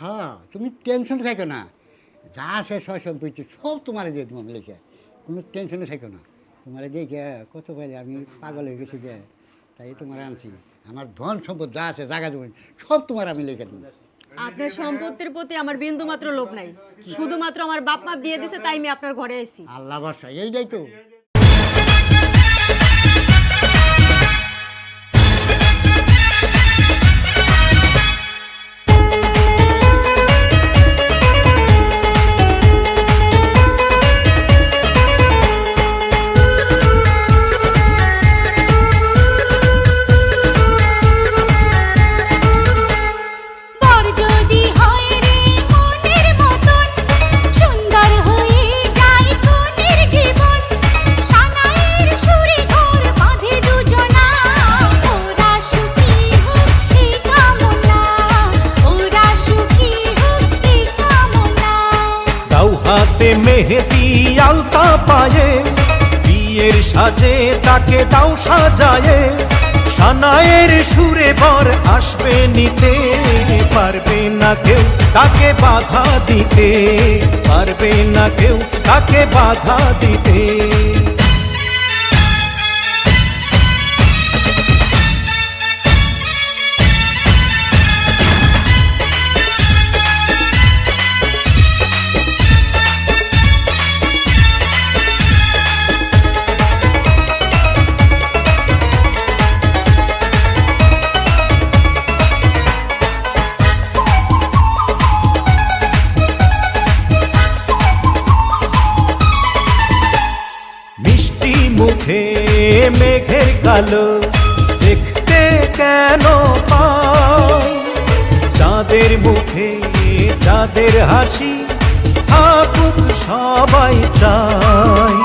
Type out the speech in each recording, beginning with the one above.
হ্যাঁ, তুমি টেনশন থাকো না, যা আছে সয় সম্পত্তি সব তোমার দিয়ে তোমার লিখে, কোনো টেনশনে থাকো না। তোমার দেখে কত পাইলে আমি পাগল হয়ে গেছি গে, তাই তোমার আনছি। আমার ধন সম্পদ যা আছে জায়গা জমি সব তোমার আমি লিখে দেবো। আপনার সম্পত্তির প্রতি আমার বিন্দু মাত্র লোভ নাই, শুধুমাত্র আমার বাপ মা বিয়ে দিছে তাই আমি আপনার ঘরে আইছি। আল্লাহ ভরসা, এইটাই তো। মেহেদি আলতা পায়ে বিয়ের সাজে তাকে দাও সাজায়ে, সানায়ের সুরে বর আসবে নিতে, পারবে না কেউ তাকে বাধা দিতে, পারবে না কেউ তাকে বাধা দিতে। মুখে মেঘের কালো দেখতে কেন পাই, চাঁদের মুখে চাঁদের হাসি থাকুক সবাই চাই।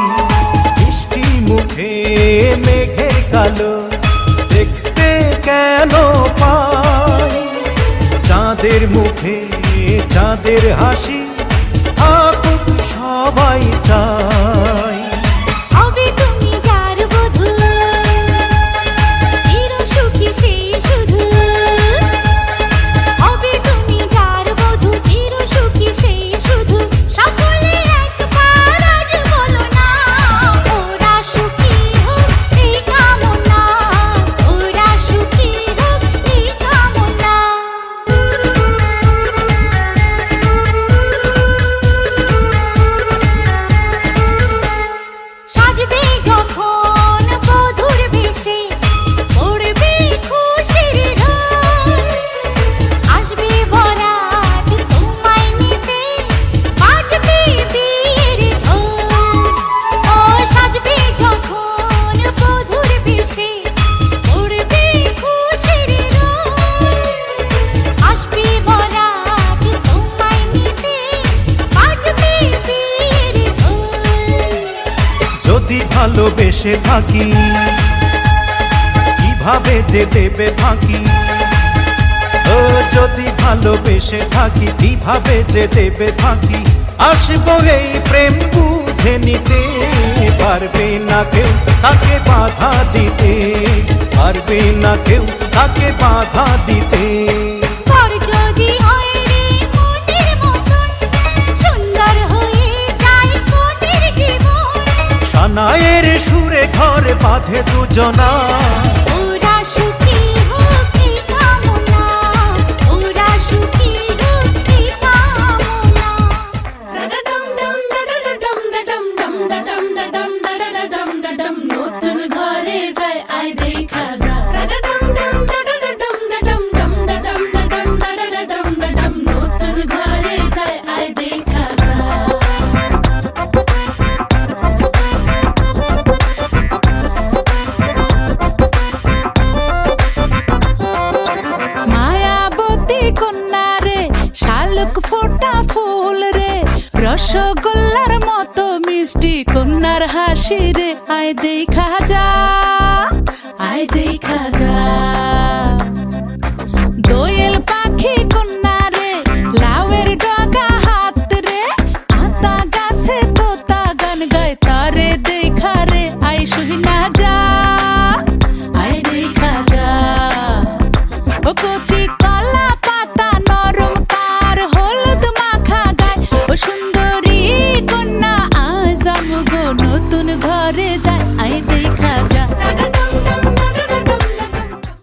মিষ্টি মুখে মেঘের কালো দেখতে কেন পাই, চাঁদের মুখে চাঁদের হাসি থাকুক সবাই চাই। ভালোবেসে থাকি কিভাবে যে দেবে ফাঁকি, ও যদি ভালোবেসে থাকি কিভাবে যে দেবে ফাঁকি, আসবো এই প্রেম বুঝে নিতে, পারবে না কেউ তাকে বাধা দিতে, পারবে না কেউ তাকে বাধা দিতে। সানায়ের সুরে ঘর বাঁধে দুজনা, ওরা সুখী হোক কি কামনা, ওরা সুখী হোক কি কামনা। দাদা ডম ডম দাদা ডম ডম ডম ডম ডম ডম নতুন ঘরে যায় আই দেখা যা। দাদা ডম ডম দাদা ডম ডম ডম ডম নতুন ঘরে যায় আই দেখা যা। ফোটা ফুল রে রসগোল্লার মতো মিষ্টি কন্যার হাসি রে, আয় দেখা যা, আয় দেখা যা। দোয়েল পাখি কন্যা রে লাউয়ের ডগা হাত রে, আতা গাছে তোতা গান গায় তারে দেখা রে, আয় শুনা যা, আয় দেখা যা। ও কচি কলা পাতা নরম তার গো নতুন ঘরে যায় আই দেখা